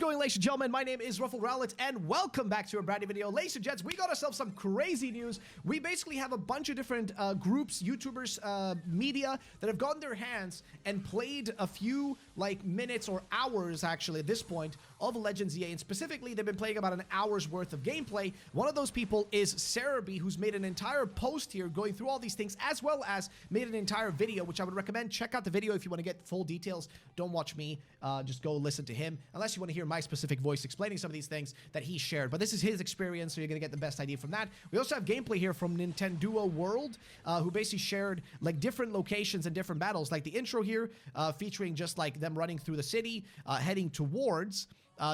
going, ladies and gentlemen? My name is RuffledRowlit, and welcome back to a brand new video. Ladies and gents, we got ourselves some crazy news. We basically have a bunch of different groups, YouTubers, media that have gotten their hands and played a few, like, minutes or hours, actually, at this point, of Legends EA. And specifically, they've been playing about an hour's worth of gameplay. One of those people is Serebii, who's made an entire post here going through all these things, as well as made an entire video, which I would recommend. Check out the video if you want to get full details. Don't watch me. Just go listen to him, unless you want to hear my specific voice explaining some of these things that he shared. But this is his experience, so you're going to get the best idea from that. We also have gameplay here from Nintenduo World, who basically shared like different locations and different battles, like the intro here, featuring just like them running through the city, heading towards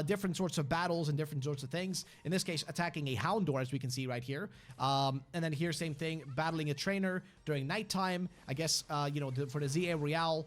different sorts of battles and different sorts of things. In this case, attacking a Houndour, as we can see right here. And then here, same thing, battling a trainer during nighttime. I guess, you know, for the ZA Royale,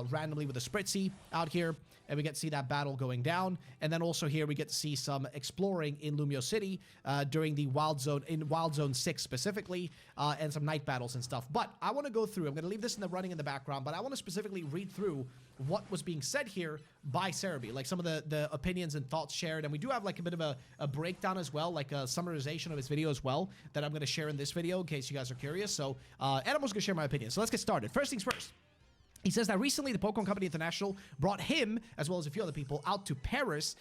randomly with a Spritzy out here. And we get to see that battle going down. And then also here, we get to see some exploring in Lumio City during the Wild Zone, in Wild Zone 6 specifically, and some night battles and stuff. But I want to go through, I'm going to leave this in the running in the background, but I want to specifically read through what was being said here by Serebii, like some of the opinions and thoughts shared. And we do have like a bit of a breakdown as well, like a summarization of his video as well, that I'm going to share in this video in case you guys are curious. So, and I'm also going to share my opinion. So let's get started. First things first. He says that recently the Pokemon Company International brought him, as well as a few other people, out to Paris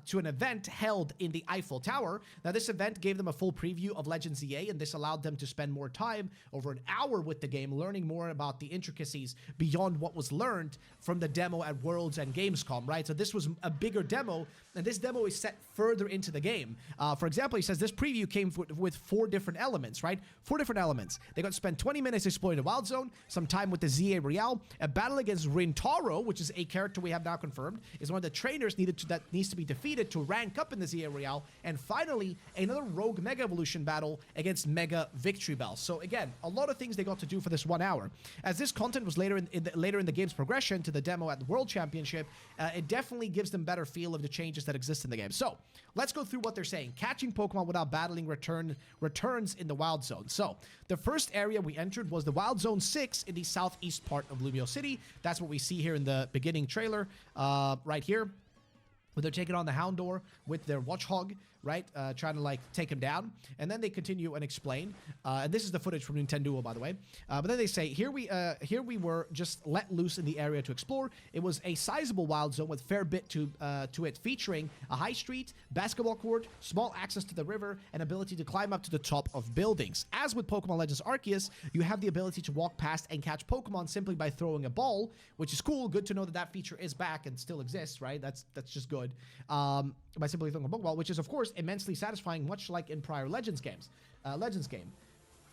to an event held in the Eiffel Tower. Now, this event gave them a full preview of Legends EA, and this allowed them to spend more time, over an hour with the game, learning more about the intricacies beyond what was learned from the demo at Worlds and Gamescom, right? So this was a bigger demo, and this demo is set further into the game. For example, he says this preview came with 4 different elements, right? 4 different elements. They got to spend 20 minutes exploring the Wild Zone, some time with the ZA Royale, a battle against Rintaro, which is a character we have now confirmed, is one of the trainers that needs to be defeated to rank up in the ZA Royale, and finally, another Rogue Mega Evolution battle against Mega Victory Bell. So again, a lot of things they got to do for this 1 hour. As this content was later in the game's progression to the demo at the World Championship, it definitely gives them better feel of the changes that exist in the game. So, let's go through what they're saying. Catching Pokemon without battling returns in the Wild Zone. So, the first area we entered was the Wild Zone 6 in the southeast part of Lumio City. That's what we see here in the beginning trailer, right here. Where they're taking on the Houndour with their Watchhog, right? Trying to, like, take him down. And then they continue and explain. And this is the footage from Nintenduo, by the way. But then they say, here we were just let loose in the area to explore. It was a sizable wild zone with fair bit to it, featuring a high street, basketball court, small access to the river, and ability to climb up to the top of buildings. As with Pokemon Legends Arceus, you have the ability to walk past and catch Pokemon simply by throwing a ball, which is cool. Good to know that that feature is back and still exists, right? That's just good. By simply throwing a Pokeball, which is of course immensely satisfying, much like in prior Legends games.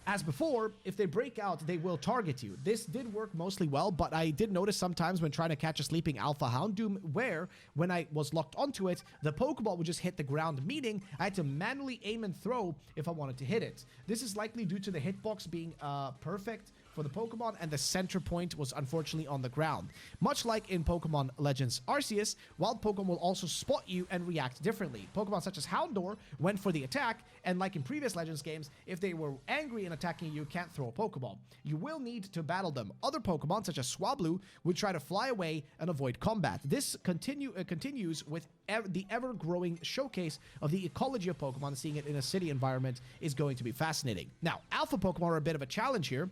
As before, if they break out, they will target you. This did work mostly well, but I did notice sometimes when trying to catch a sleeping Alpha Houndoom, where, when I was locked onto it, the Pokeball would just hit the ground, meaning I had to manually aim and throw if I wanted to hit it. This is likely due to the hitbox being perfect for the Pokemon, and the center point was unfortunately on the ground. Much like in Pokemon Legends Arceus, wild Pokemon will also spot you and react differently. Pokemon such as Houndour went for the attack, and like in previous Legends games, if they were angry and attacking you, can't throw a Pokeball. You will need to battle them. Other Pokemon, such as Swablu, would try to fly away and avoid combat. This continues with the ever-growing showcase of the ecology of Pokemon. Seeing it in a city environment is going to be fascinating. Now, Alpha Pokemon are a bit of a challenge here.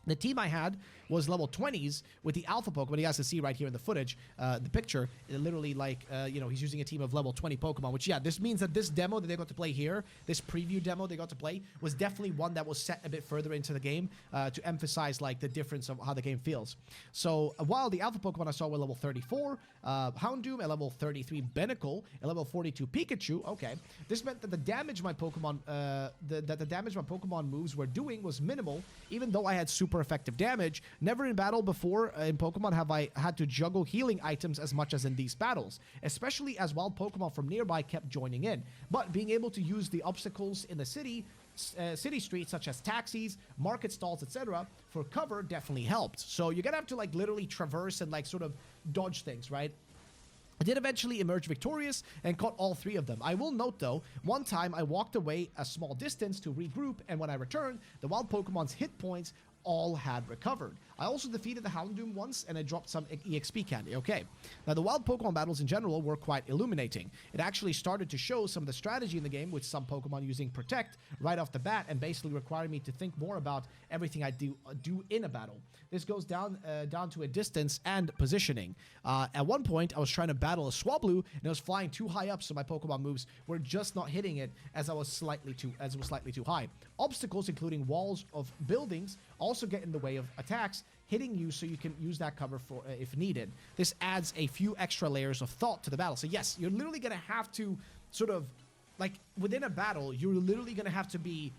The team I had was level 20s with the Alpha Pokemon. You guys can see right here in the footage, the picture, literally like, you know, he's using a team of level 20 Pokemon, which, yeah, this means that this demo that they got to play here, this preview demo they got to play, was definitely one that was set a bit further into the game to emphasize, like, the difference of how the game feels. So, while the Alpha Pokemon I saw were level 34, Houndoom, a level 33 Binacle, a level 42 Pikachu, okay. This meant that the damage my Pokemon, the damage my Pokemon moves were doing was minimal, even though I had super effective damage. Never in battle before in Pokemon have I had to juggle healing items as much as in these battles, especially as wild Pokemon from nearby kept joining in. But being able to use the obstacles in the city streets, such as taxis, market stalls, etc., for cover definitely helped. So you're gonna have to, like, literally traverse and, like, sort of dodge things, right? I did eventually emerge victorious and caught all 3 of them. I will note, though, one time I walked away a small distance to regroup, and when I returned, the wild Pokemon's hit points all had recovered. I also defeated the Houndoom once, and I dropped some EXP candy. Okay. Now, the wild Pokemon battles in general were quite illuminating. It actually started to show some of the strategy in the game, with some Pokemon using Protect right off the bat, and basically requiring me to think more about everything I do in a battle. This goes down to a distance and positioning. At one point, I was trying to battle a Swablu, and it was flying too high up, so my Pokemon moves were just not hitting it as it was slightly too high. Obstacles, including walls of buildings, also get in the way of attacks hitting you, so you can use that cover for if needed. This adds a few extra layers of thought to the battle. So yes, you're literally gonna have to sort of, like, within a battle, you're literally gonna have to be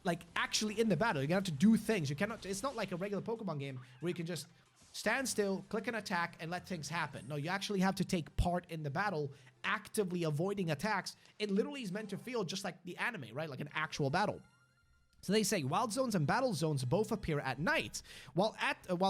like actually in the battle. You're gonna have to do things. You cannot, it's not like a regular Pokemon game where you can just stand still, click an attack, and let things happen. No, you actually have to take part in the battle, actively avoiding attacks. It literally is meant to feel just like the anime, right? Like an actual battle. So they say wild zones and battle zones both appear at night. While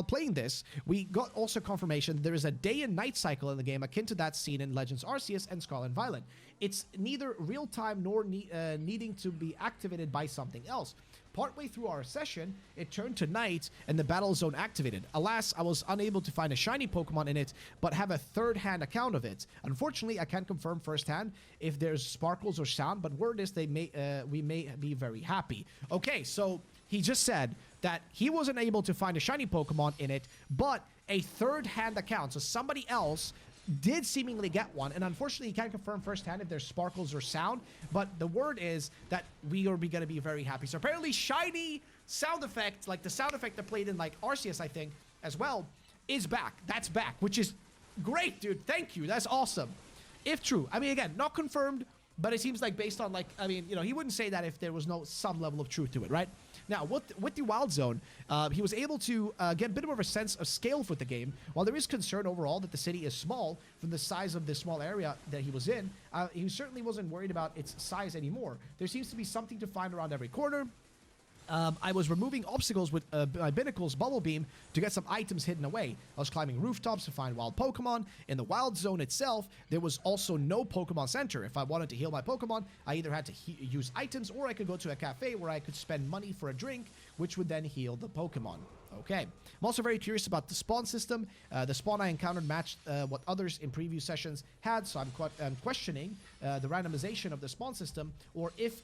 playing this, we got also confirmation there is a day and night cycle in the game akin to that seen in Legends Arceus and Scarlet and Violet. It's neither real-time nor needing to be activated by something else. Partway through our session, it turned to night and the battle zone activated. Alas, I was unable to find a shiny Pokemon in it, but have a third-hand account of it. Unfortunately, I can't confirm firsthand if there's sparkles or sound, but word is we may be very happy. Okay, so he just said that he wasn't able to find a shiny Pokemon in it, but a third-hand account, so somebody else did seemingly get one, and unfortunately, you can't confirm firsthand if there's sparkles or sound, but the word is that we are going to be very happy. So apparently, shiny sound effect, like the sound effect that played in like Arceus, I think, as well, is back. That's back, which is great, dude. Thank you. That's awesome. If true. I mean, again, not confirmed, but it seems like based on, like, I mean, you know, he wouldn't say that if there was no some level of truth to it, right? Now, with the Wild Zone, he was able to get a bit more of a sense of scale with the game. While there is concern overall that the city is small from the size of the small area that he was in, he certainly wasn't worried about its size anymore. There seems to be something to find around every corner. I was removing obstacles with my Binnacle's Bubble Beam to get some items hidden away. I was climbing rooftops to find wild Pokemon. In the Wild Zone itself, there was also no Pokemon Center. If I wanted to heal my Pokemon, I either had to use items, or I could go to a cafe where I could spend money for a drink, which would then heal the Pokemon. Okay. I'm also very curious about the spawn system. The spawn I encountered matched what others in previous sessions had, so I'm questioning the randomization of the spawn system, or if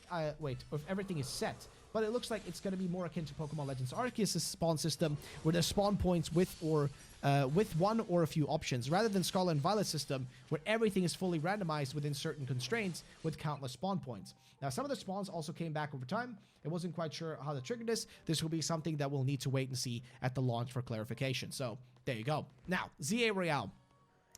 everything is set. But it looks like it's going to be more akin to Pokemon Legends Arceus' spawn system, where there's spawn points with one or a few options, rather than Scarlet and Violet system, where everything is fully randomized within certain constraints with countless spawn points. Now, some of the spawns also came back over time. I wasn't quite sure how to trigger this. This will be something that we'll need to wait and see at the launch for clarification. So, there you go. Now, ZA Royale.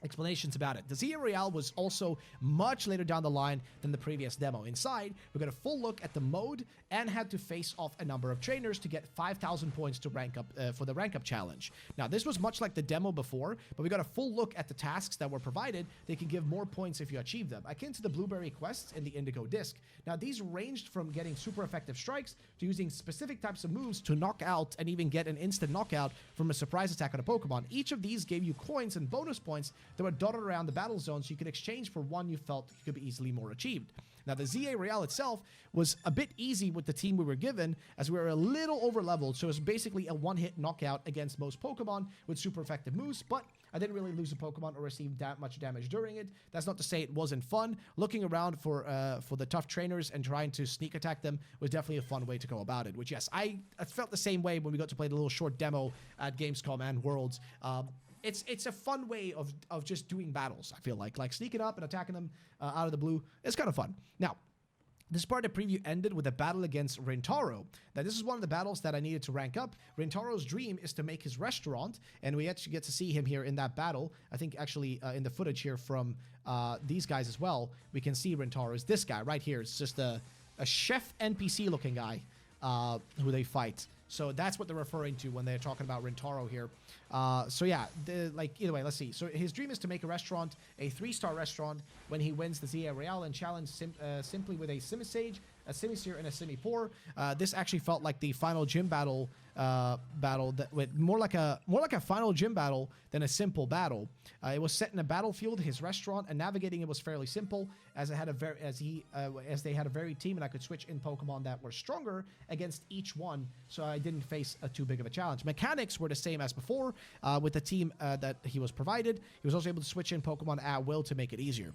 Explanations about it. The ZA Royale was also much later down the line than the previous demo. Inside, we got a full look at the mode and had to face off a number of trainers to get 5,000 points to rank up for the rank up challenge. Now, this was much like the demo before, but we got a full look at the tasks that were provided. They can give more points if you achieve them, akin to the Blueberry quests in the Indigo Disc. Now, these ranged from getting super effective strikes to using specific types of moves to knock out and even get an instant knockout from a surprise attack on a Pokemon. Each of these gave you coins and bonus points that were dotted around the battle zone, so you could exchange for one you felt could be easily more achieved. Now, the ZA Royale itself was a bit easy with the team we were given, as we were a little over-leveled, so it was basically a one-hit knockout against most Pokemon with super effective moves, but I didn't really lose a Pokemon or receive that much damage during it. That's not to say it wasn't fun. Looking around for the tough trainers and trying to sneak attack them was definitely a fun way to go about it, which, yes, I felt the same way when we got to play the little short demo at Gamescom and Worlds. It's a fun way of just doing battles, I feel like sneaking up and attacking them out of the blue. It's kind of fun. Now, this part of the preview ended with a battle against Rintaro. Now, this is one of the battles that I needed to rank up. Rintaro's dream is to make his restaurant, and we actually get to see him here in that battle. I think actually in the footage here from these guys as well, we can see Rintaro is this guy right here. It's just a chef NPC looking guy who they fight. So that's what they're referring to when they're talking about Rintaro here. So yeah, either way, let's see. So his dream is to make a restaurant, a 3-star restaurant, when he wins the ZA Royale and challenge simply with a Simisage a semi-seer and a semi-poor. This actually felt like the final gym battle that with more like a final gym battle than a simple battle. It was set in a battlefield, his restaurant, and navigating it was fairly simple as it had a very as they had a varied team, and I could switch in Pokemon that were stronger against each one, so I didn't face too big of a challenge. Mechanics were the same as before with the team that he was provided. He was also able to switch in Pokemon at will to make it easier.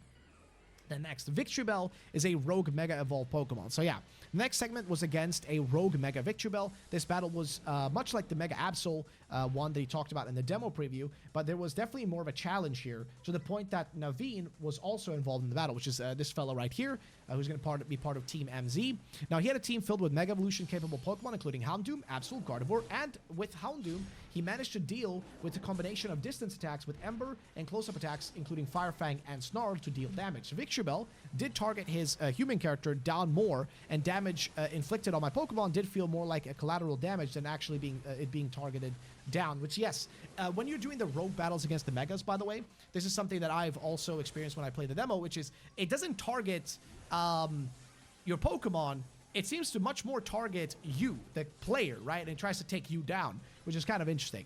Then next, Victreebel is a rogue Mega Evolved Pokemon. So yeah, the next segment was against a rogue Mega Victreebel. This battle was much like the Mega Absol one that he talked about in the demo preview, but there was definitely more of a challenge here, to the point that Naveen was also involved in the battle, which is this fellow right here, who's going to be part of Team MZ. Now, he had a team filled with Mega Evolution-capable Pokemon, including Houndoom, Absol, Gardevoir, and with Houndoom, he managed to deal with the combination of distance attacks with Ember and close-up attacks, including Fire Fang and Snarl, to deal damage. Victreebel did target his human character down more, and damage inflicted on my Pokemon did feel more like a collateral damage than actually being targeted down, which, yes, when you're doing the rogue battles against the Megas, by the way, this is something that I've also experienced when I play the demo, which is it doesn't target your Pokemon. It seems to much more target you, the player, right? And it tries to take you down, which is kind of interesting.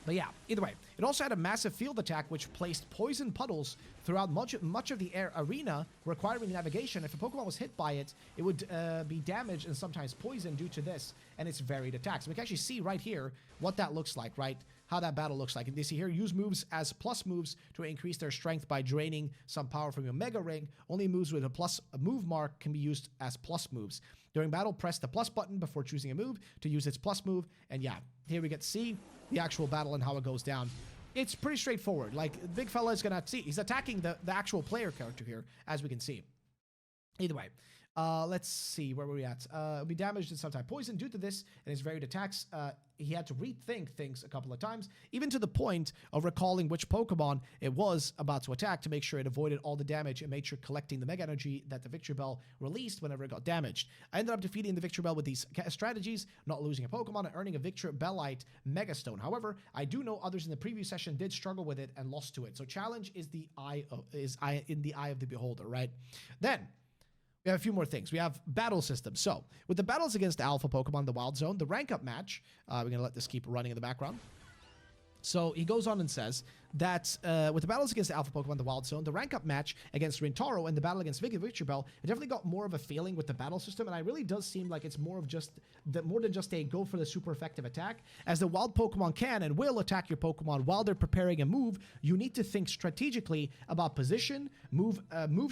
But yeah, either way, it also had a massive field attack which placed poison puddles throughout much of the arena, requiring navigation. If a Pokemon was hit by it, it would be damaged and sometimes poisoned due to this and its varied attacks. We can actually see right here what that looks like, right? How that battle looks like. And you see here, use moves as plus moves to increase their strength by draining some power from your Mega Ring. Only moves with a plus move mark can be used as plus moves. During battle, press the plus button before choosing a move to use its plus move. And yeah, here we get to see the actual battle and how it goes down. It's pretty straightforward. Like, big fella is going to see. He's attacking the actual player character here, as we can see. Either way. Let's see, where were we at? It'll be damaged and sometimes poisoned due to this and his varied attacks. He had to rethink things a couple of times, even to the point of recalling which Pokemon it was about to attack to make sure it avoided all the damage and made sure collecting the Mega Energy that the Victreebel released whenever it got damaged. I ended up defeating the Victreebel with these strategies, not losing a Pokemon and earning a Victreebelite Mega Stone. However, I do know others in the previous session did struggle with it and lost to it. So challenge is in the eye of the beholder, right? Then we have a few more things. We have battle systems. So, with the battles against the Alpha Pokemon in the Wild Zone, the rank up match, we're going to let this keep running in the background. So, he goes on and says that with the battles against the Alpha Pokemon in the Wild Zone, the rank up match against Rintaro and the battle against Victreebel, it definitely got more of a feeling with the battle system, and it really does seem like it's more than just a go for the super effective attack. As the wild Pokemon can and will attack your Pokemon while they're preparing a move, you need to think strategically about position, move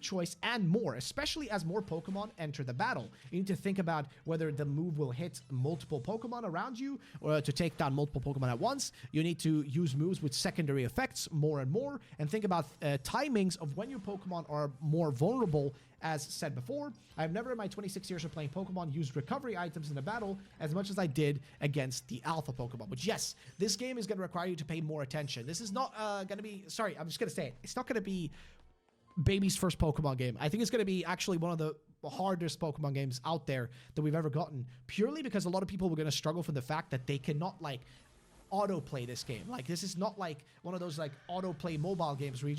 choice, and more, especially as more Pokemon enter the battle. You need to think about whether the move will hit multiple Pokemon around you or to take down multiple Pokemon at once. You need to use moves with secondary effects more and more, and think about timings of when your Pokemon are more vulnerable. As said before, I've never in my 26 years of playing Pokemon used recovery items in a battle as much as I did against the Alpha Pokemon, which, yes, this game is going to require you to pay more attention. This is not going to be, sorry, I'm just going to say it. It's not going to be baby's first Pokemon game. I think it's going to be actually one of the hardest Pokemon games out there that we've ever gotten, purely because a lot of people were going to struggle from the fact that they cannot, like, autoplay this game. Like, this is not like one of those like autoplay mobile games where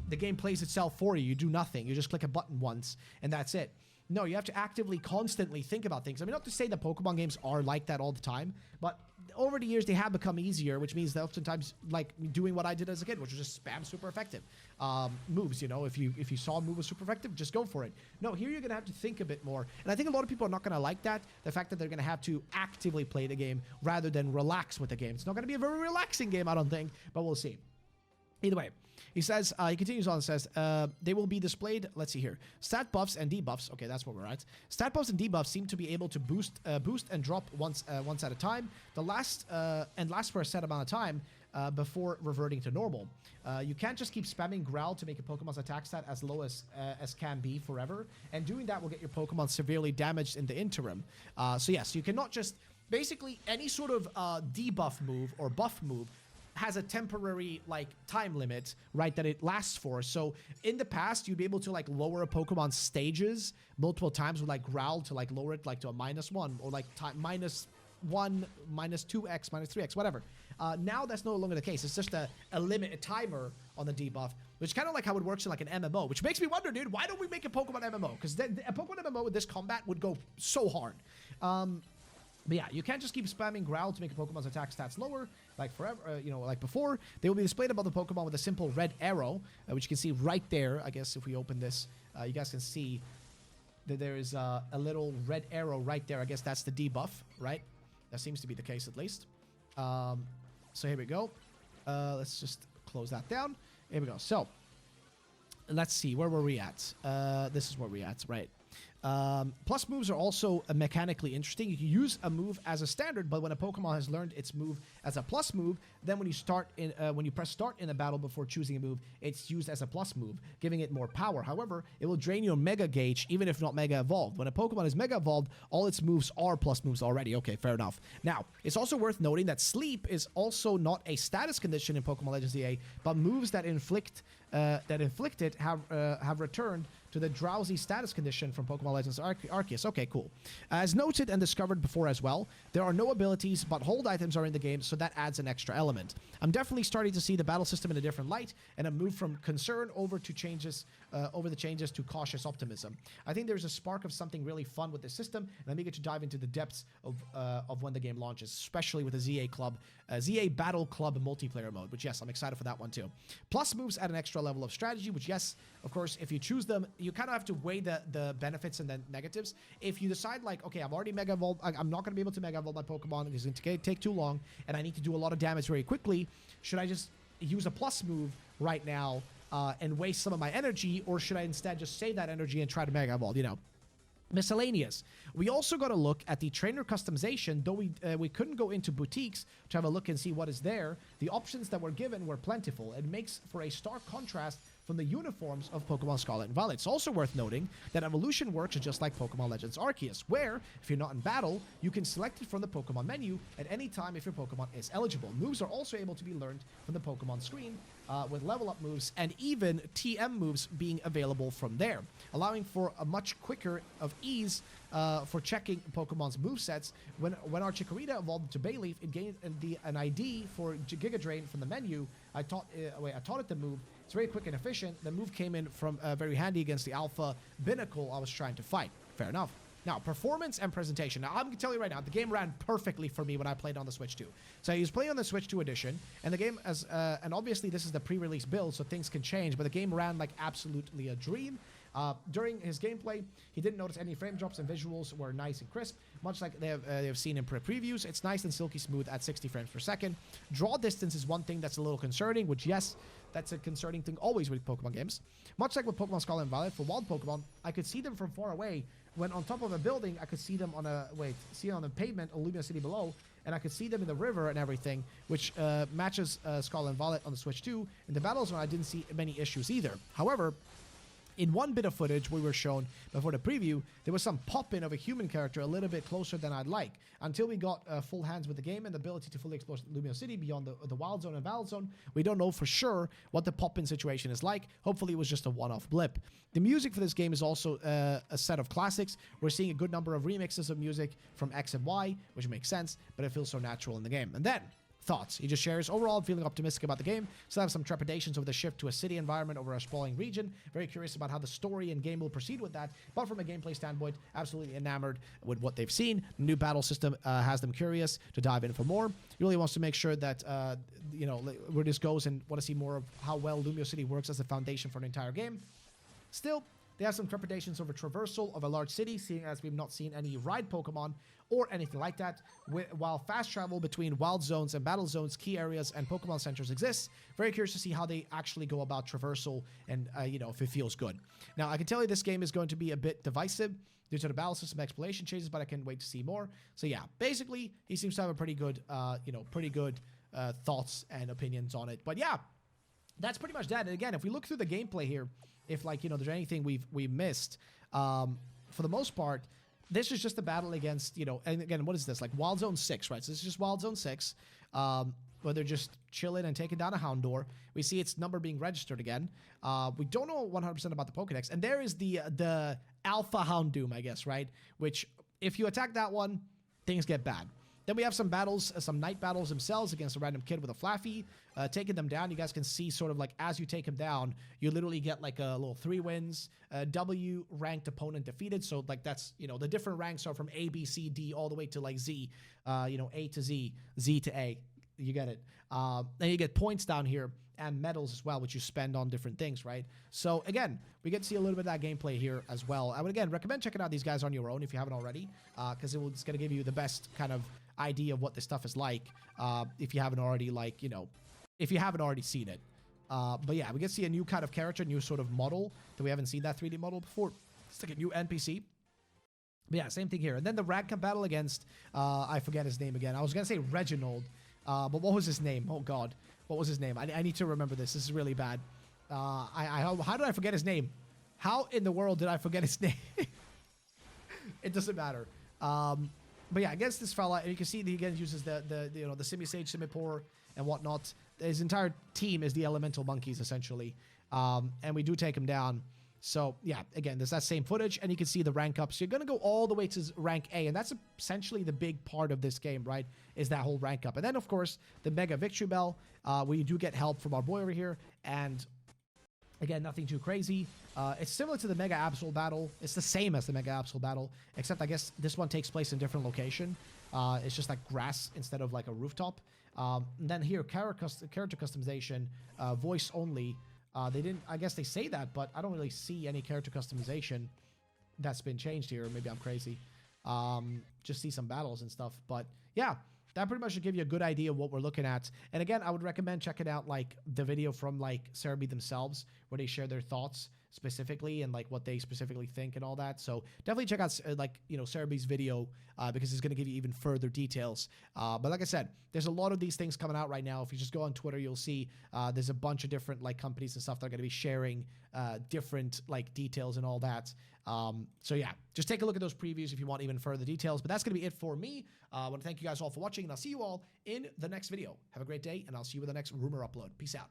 the game plays itself for you. You do nothing. You just click a button once and that's it. No, you have to actively, constantly think about things. I mean, not to say that Pokemon games are like that all the time, but over the years they have become easier, which means that oftentimes, like doing what I did as a kid, which was just spam super effective moves. You know, if you saw a move was super effective, just go for it. No, here you're gonna have to think a bit more, and I think a lot of people are not gonna like that. The fact that they're gonna have to actively play the game rather than relax with the game. It's not gonna be a very relaxing game, I don't think, but we'll see. Either way, he says, he continues on and says, they will be displayed, let's see here, stat buffs and debuffs. Okay, that's where we're at. Stat buffs and debuffs seem to be able to boost and drop once at a time. Last for a set amount of time before reverting to normal. You can't just keep spamming Growl to make a Pokemon's attack stat as low as can be forever, and doing that will get your Pokemon severely damaged in the interim. So yes, you cannot just, basically any sort of debuff move or buff move has a temporary like time limit, right, that it lasts for. So in the past, you'd be able to like lower a Pokemon's stages multiple times with like Growl to like lower it like to a -1 or like -1, -2x, -3x, whatever. Now that's no longer the case. It's just a limit, a timer on the debuff. which is kind of like how it works in like an MMO, which makes me wonder, dude, why don't we make a Pokemon MMO? Because a Pokemon MMO with this combat would go so hard. But yeah, you can't just keep spamming Growl to make a Pokemon's attack stats lower, like forever, like before. They will be displayed above the Pokemon with a simple red arrow, which you can see right there. I guess if we open this, you guys can see that there is a little red arrow right there. I guess that's the debuff, right? That seems to be the case at least. So here we go. Let's just close that down. Here we go. So let's see, where were we at? This is where we're at, right? Plus moves are also mechanically interesting. You can use a move as a standard, but when a Pokemon has learned its move as a plus move, then when you press start in a battle before choosing a move, it's used as a plus move, giving it more power. However, it will drain your Mega Gauge even if not Mega Evolved. When a Pokemon is Mega Evolved, all its moves are plus moves already. Okay, fair enough. Now, it's also worth noting that sleep is also not a status condition in Pokemon Legends EA, but moves that inflict it have returned to the drowsy status condition from Pokemon Legends Arceus. Okay, cool. As noted and discovered before as well, there are no abilities, but hold items are in the game, so that adds an extra element. I'm definitely starting to see the battle system in a different light, and a move from concern over the changes to cautious optimism. I think there's a spark of something really fun with this system, and I'm eager to dive into the depths of when the game launches, especially with the ZA Battle Club multiplayer mode, which yes, I'm excited for that one too. Plus moves add an extra level of strategy, which yes, of course, if you choose them, you kind of have to weigh the benefits and the negatives. If you decide like, okay, I've already Mega Evolved, I'm not going to be able to Mega Evolve my Pokemon, it's going to take too long, and I need to do a lot of damage very quickly, should I just use a plus move right now and waste some of my energy, or should I instead just save that energy and try to Mega Evolve, Miscellaneous. We also got to look at the trainer customization, though we couldn't go into boutiques to have a look and see what is there. The options that were given were plentiful. It makes for a stark contrast from the uniforms of Pokemon Scarlet and Violet. It's also worth noting that evolution works just like Pokemon Legends Arceus, where, if you're not in battle, you can select it from the Pokemon menu at any time if your Pokemon is eligible. Moves are also able to be learned from the Pokemon screen, with level up moves and even TM moves being available from there, allowing for a much quicker of ease for checking Pokemon's movesets. When our Chikorita evolved to Bayleaf, it gained an ID for Giga Drain from the menu. I taught it the move. It's very quick and efficient. The move came in from very handy against the Alpha Binnacle I was trying to fight. Fair enough. Now, performance and presentation. Now, I'm going to tell you right now, the game ran perfectly for me when I played on the Switch 2. So I was playing on the Switch 2 edition, and the game, and obviously this is the pre-release build, so things can change, but the game ran like absolutely a dream. During his gameplay, he didn't notice any frame drops, and visuals were nice and crisp, much like they've seen in previews. It's nice and silky smooth at 60 frames per second. Draw distance is one thing that's a little concerning, which yes, that's a concerning thing always with Pokemon games. Much like with Pokemon Scarlet and Violet, for wild Pokemon, I could see them from far away. When on top of a building, I could see them on the pavement of Lumia City below, and I could see them in the river and everything, which matches Scarlet and Violet on the Switch 2. In the battle zone, I didn't see many issues either. However, in one bit of footage we were shown before the preview, there was some pop-in of a human character a little bit closer than I'd like. Until we got full hands with the game and the ability to fully explore Lumia City beyond the Wild Zone and Battle Zone, we don't know for sure what the pop-in situation is like. Hopefully it was just a one-off blip. The music for this game is also a set of classics. We're seeing a good number of remixes of music from X and Y, which makes sense, but it feels so natural in the game. And then, thoughts. He just shares, overall, I'm feeling optimistic about the game. Still have some trepidations over the shift to a city environment over a sprawling region. Very curious about how the story and game will proceed with that. But from a gameplay standpoint, absolutely enamored with what they've seen. The new battle system has them curious to dive in for more. He really wants to make sure that, where this goes, and want to see more of how well Lumio City works as a foundation for an entire game. Still, they have some trepidations over traversal of a large city, seeing as we've not seen any ride Pokemon or anything like that. While fast travel between wild zones and battle zones, key areas, and Pokemon centers exists, very curious to see how they actually go about traversal and, if it feels good. Now, I can tell you this game is going to be a bit divisive due to the battle system exploration changes, but I can wait to see more. So yeah, basically, he seems to have a pretty good, thoughts and opinions on it. But yeah, that's pretty much that. And again, if we look through the gameplay here, if there's anything we've missed, for the most part, this is just a battle against, and again, what is this? Like Wild Zone 6, right? So this is just Wild Zone 6, where they're just chilling and taking down a Houndour. We see its number being registered again. We don't know 100% about the Pokedex. And there is the Alpha Houndoom, I guess, right? Which, if you attack that one, things get bad. Then we have some battles, some night battles themselves against a random kid with a flaffy, taking them down. You guys can see sort of like as you take him down, you literally get like a little 3 wins, W ranked opponent defeated. So like that's, you know, the different ranks are from A, B, C, D, all the way to like Z, you know, A to Z, Z to A. You get it. Then you get points down here and medals as well, which you spend on different things, right? So again, we get to see a little bit of that gameplay here as well. I would again recommend checking out these guys on your own if you haven't already, because it's going to give you the best kind of idea of what this stuff is like, if you haven't already, like, you know, if you haven't already seen it. But yeah, we get to see a new kind of character, new sort of model that we haven't seen that 3D model before. It's like a new NPC. But yeah, same thing here. And then the rank up battle against, I forget his name again. I was going to say Reginald, but what was his name? Oh God, what was his name? I need to remember this. This is really bad. How did I forget his name? How in the world did I forget his name? It doesn't matter. But yeah, against this fella, and you can see that he again uses the you know, the Simi-Sage, Simi-Poor, and whatnot. His entire team is the elemental monkeys, essentially. And we do take him down. So yeah, again, there's that same footage, and you can see the rank up. So you're going to go all the way to rank A, and that's essentially the big part of this game, right? Is that whole rank up. And then, of course, the Mega Victory Bell, where you do get help from our boy over here. And again, nothing too crazy. It's similar to the Mega Absol Battle. It's the same as the Mega Absol Battle, except I guess this one takes place in a different location. It's just like grass instead of like a rooftop. And then here, character customization, voice only. They didn't, I guess they say that, but I don't really see any character customization that's been changed here. Maybe I'm crazy. Just see some battles and stuff. But yeah, that pretty much should give you a good idea of what we're looking at. And again, I would recommend checking out like the video from like Serebii themselves, where they share their thoughts specifically and like what they specifically think and all that. So definitely check out like, you know, Serebii's video, because it's going to give you even further details. But like I said, there's a lot of these things coming out right now. If you just go on Twitter, you'll see there's a bunch of different like companies and stuff that are going to be sharing different like details and all that. So yeah, just take a look at those previews if you want even further details. But that's going to be it for me. I want to thank you guys all for watching, and I'll see you all in the next video. Have a great day, and I'll see you with the next rumor upload. Peace out.